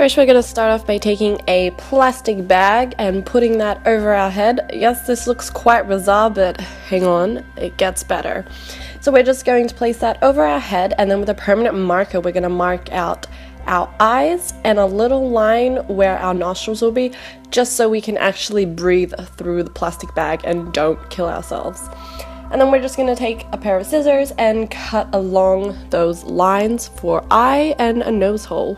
First, we're going to start off by taking a plastic bag and putting that over our head. Yes, this looks quite bizarre, but hang on, it gets better. So we're just going to place that over our head, and then with a permanent marker, we're going to mark out our eyes and a little line where our nostrils will be, just so we can actually breathe through the plastic bag and don't kill ourselves. And then we're just going to take a pair of scissors and cut along those lines for eye and a nose hole.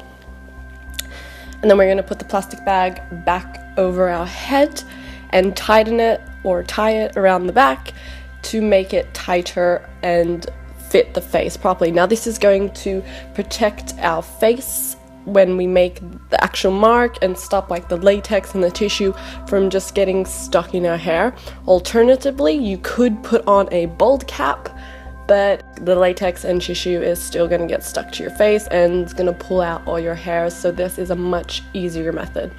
And then we're going to put the plastic bag back over our head and tighten it or tie it around the back to make it tighter and fit the face properly. Now this is going to protect our face when we make the actual mark and stop like the latex and the tissue from just getting stuck in our hair. Alternatively, you could put on a bald cap, but the latex and tissue is still going to get stuck to your face and it's going to pull out all your hair, so this is a much easier method.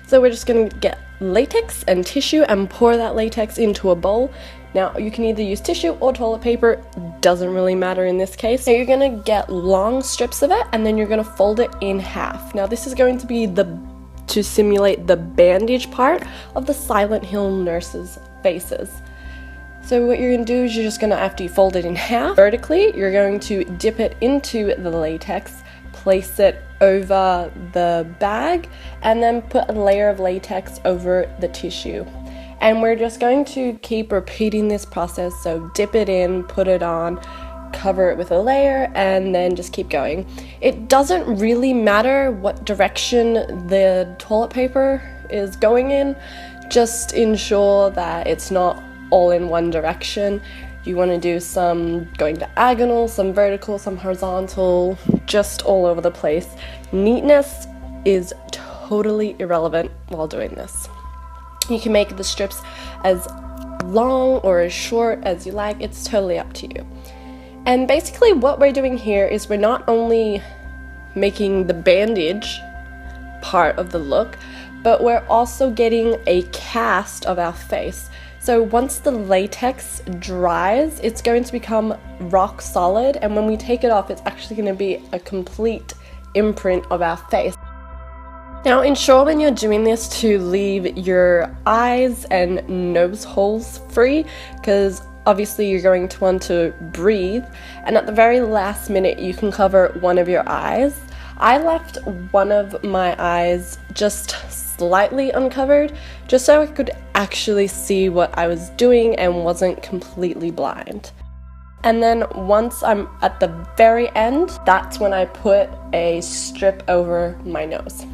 So we're just going to get latex and tissue and pour that latex into a bowl. Now you can either use tissue or toilet paper, doesn't really matter in this case. So you're going to get long strips of it and then you're going to fold it in half. Now this is going to be to simulate the bandage part of the Silent Hill nurses' faces. So what you're going to do is you're just going to, after you fold it in half vertically, you're going to dip it into the latex, place it over the bag, and then put a layer of latex over the tissue. And we're just going to keep repeating this process, so dip it in, put it on, cover it with a layer, and then just keep going. It doesn't really matter what direction the toilet paper is going in, just ensure that it's not all in one direction. You want to do some going diagonal, some vertical, some horizontal, just all over the place. Neatness is totally irrelevant while doing this. You can make the strips as long or as short as you like, it's totally up to you. And basically what we're doing here is we're not only making the bandage part of the look, but we're also getting a cast of our face. So once the latex dries, it's going to become rock solid, and when we take it off, it's actually going to be a complete imprint of our face. Now ensure when you're doing this to leave your eyes and nose holes free, because obviously you're going to want to breathe, and at the very last minute you can cover one of your eyes. I left one of my eyes just slightly uncovered, just so I could actually see what I was doing and wasn't completely blind. And then once I'm at the very end, that's when I put a strip over my nose.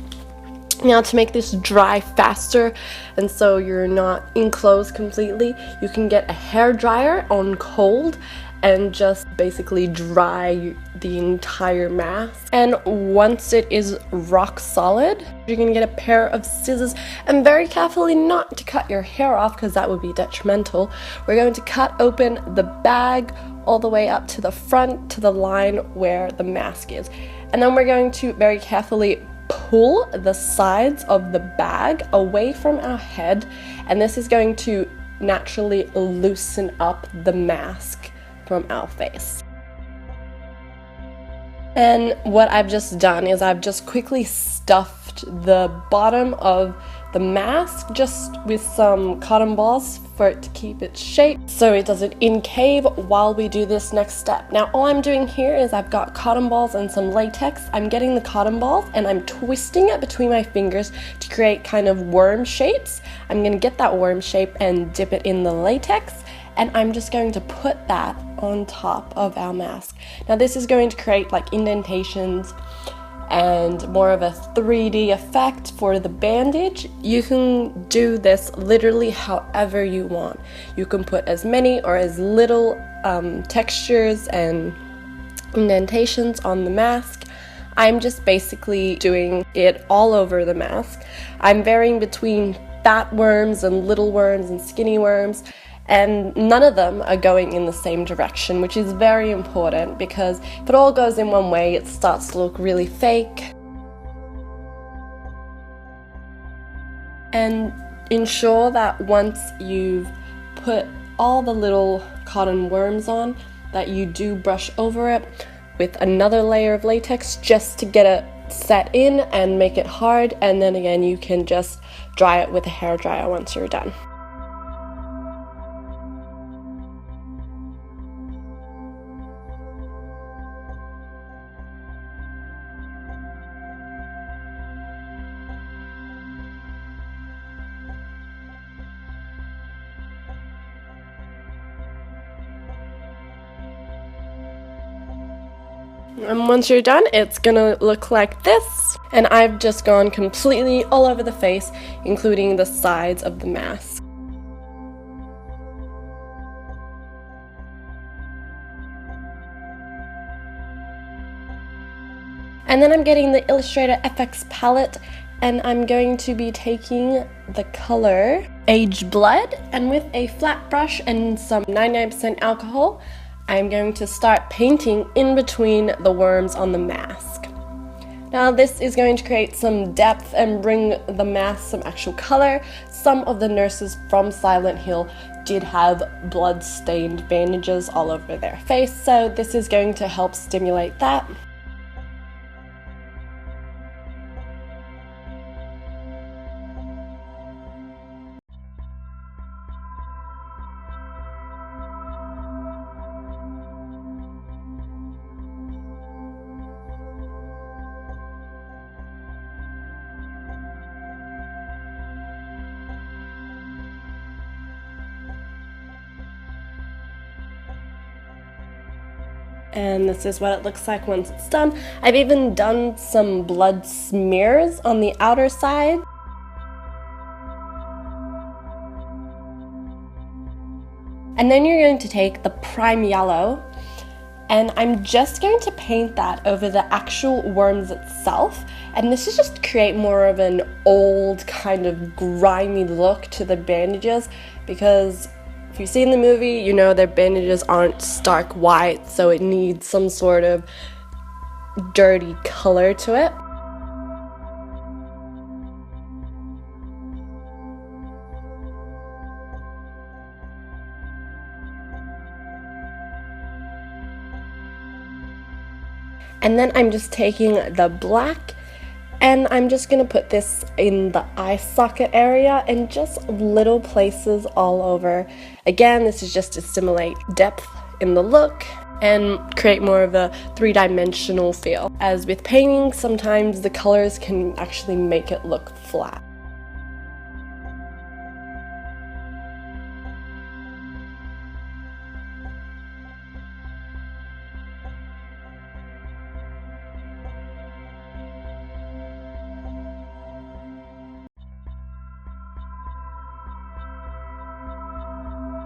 Now to make this dry faster and so you're not enclosed completely, you can get a hair dryer on cold and just basically dry the entire mask. And once it is rock solid, you're gonna get a pair of scissors, and very carefully not to cut your hair off because that would be detrimental. We're going to cut open the bag all the way up to the front to the line where the mask is. And then we're going to very carefully pull the sides of the bag away from our head, and this is going to naturally loosen up the mask from our face. And what I've just done is I've just quickly stuffed the bottom of the mask just with some cotton balls for it to keep its shape so it doesn't incave while we do this next step. Now all I'm doing here is I've got cotton balls and some latex. I'm getting the cotton balls and I'm twisting it between my fingers to create kind of worm shapes. I'm going to get that worm shape and dip it in the latex, and I'm just going to put that on top of our mask. Now this is going to create like indentations and more of a 3D effect for the bandage. You can do this literally however you want. You can put as many or as little textures and indentations on the mask. I'm just basically doing it all over the mask. I'm varying between fat worms and little worms and skinny worms, and none of them are going in the same direction, which is very important because if it all goes in one way, it starts to look really fake. And ensure that once you've put all the little cotton worms on, that you do brush over it with another layer of latex just to get it set in and make it hard, and then again you can just dry it with a hairdryer once you're done. And once you're done, it's gonna look like this. And I've just gone completely all over the face, including the sides of the mask. And then I'm getting the Illustrator FX palette, and I'm going to be taking the color Aged Blood, and with a flat brush and some 99% alcohol, I'm going to start painting in between the worms on the mask. Now this is going to create some depth and bring the mask some actual color. Some of the nurses from Silent Hill did have blood-stained bandages all over their face, so this is going to help stimulate that. And this is what it looks like once it's done. I've even done some blood smears on the outer side. And then you're going to take the prime yellow, and I'm just going to paint that over the actual worms itself. And this is just to create more of an old kind of grimy look to the bandages, because if you've seen the movie, you know their bandages aren't stark white, so it needs some sort of dirty color to it. And then I'm just taking the black, and I'm just going to put this in the eye socket area and just little places all over. Again, this is just to stimulate depth in the look and create more of a three-dimensional feel. As with painting, sometimes the colors can actually make it look flat.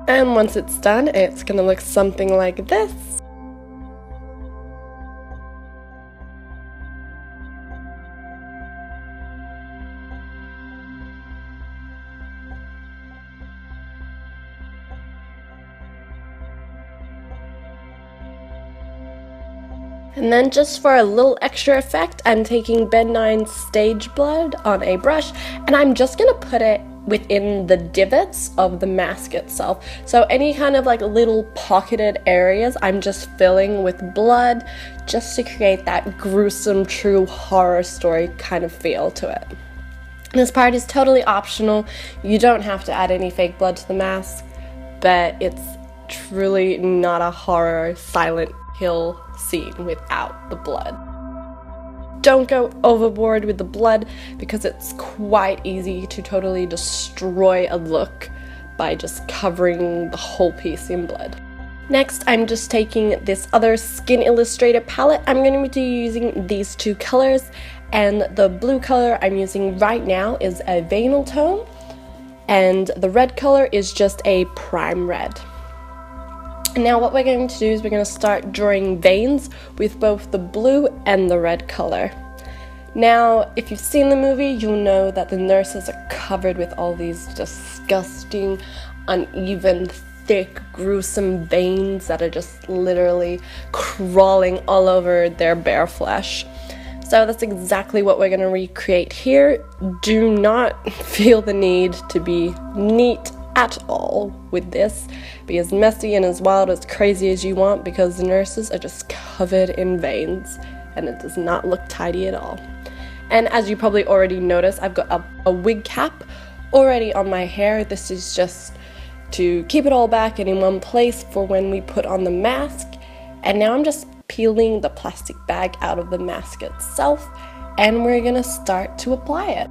And once it's done, it's going to look something like this. And then just for a little extra effect, I'm taking Ben 9's Stage Blood on a brush, and I'm just going to put it within the divots of the mask itself. So any kind of like little pocketed areas, I'm just filling with blood just to create that gruesome, true horror story kind of feel to it. This part is totally optional. You don't have to add any fake blood to the mask, but it's truly not a horror Silent Hill scene without the blood. Don't go overboard with the blood, because it's quite easy to totally destroy a look by just covering the whole piece in blood. Next, I'm just taking this other Skin Illustrator palette. I'm going to be using these two colors, and the blue color I'm using right now is a Venal tone, and the red color is just a prime red. Now what we're going to do is we're going to start drawing veins with both the blue and the red color. Now, if you've seen the movie, you'll know that the nurses are covered with all these disgusting, uneven, thick, gruesome veins that are just literally crawling all over their bare flesh. So that's exactly what we're going to recreate here. Do not feel the need to be neat at all with this. Be as messy and as wild, as crazy as you want, because the nurses are just covered in veins. and it does not look tidy at all. And as you probably already noticed, I've got a wig cap already on my hair. This is just to keep it all back and in one place for when we put on the mask. And now I'm just peeling the plastic bag out of the mask itself, and we're gonna start to apply it.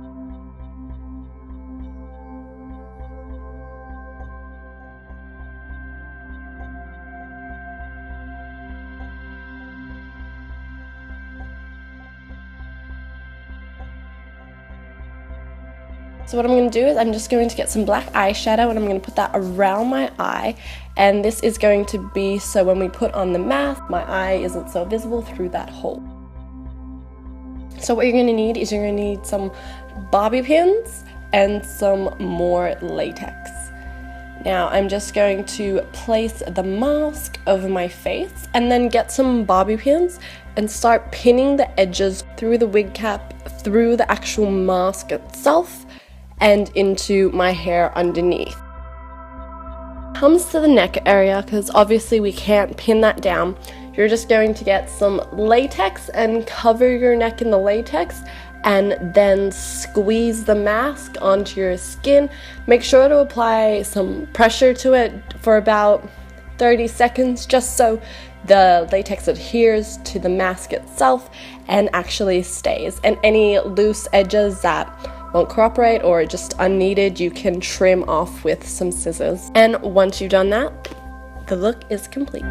So what I'm going to do is I'm just going to get some black eyeshadow and I'm going to put that around my eye, and this is going to be so when we put on the mask, my eye isn't so visible through that hole. So what you're going to need is you're going to need some bobby pins and some more latex. Now I'm just going to place the mask over my face and then get some bobby pins and start pinning the edges through the wig cap, through the actual mask itself, and into my hair underneath. Comes to the neck area, because obviously we can't pin that down, you're just going to get some latex and cover your neck in the latex and then squeeze the mask onto your skin. Make sure to apply some pressure to it for about 30 seconds just so the latex adheres to the mask itself and actually stays. And any loose edges that won't cooperate or just unneeded, you can trim off with some scissors. And once you've done that, the look is complete.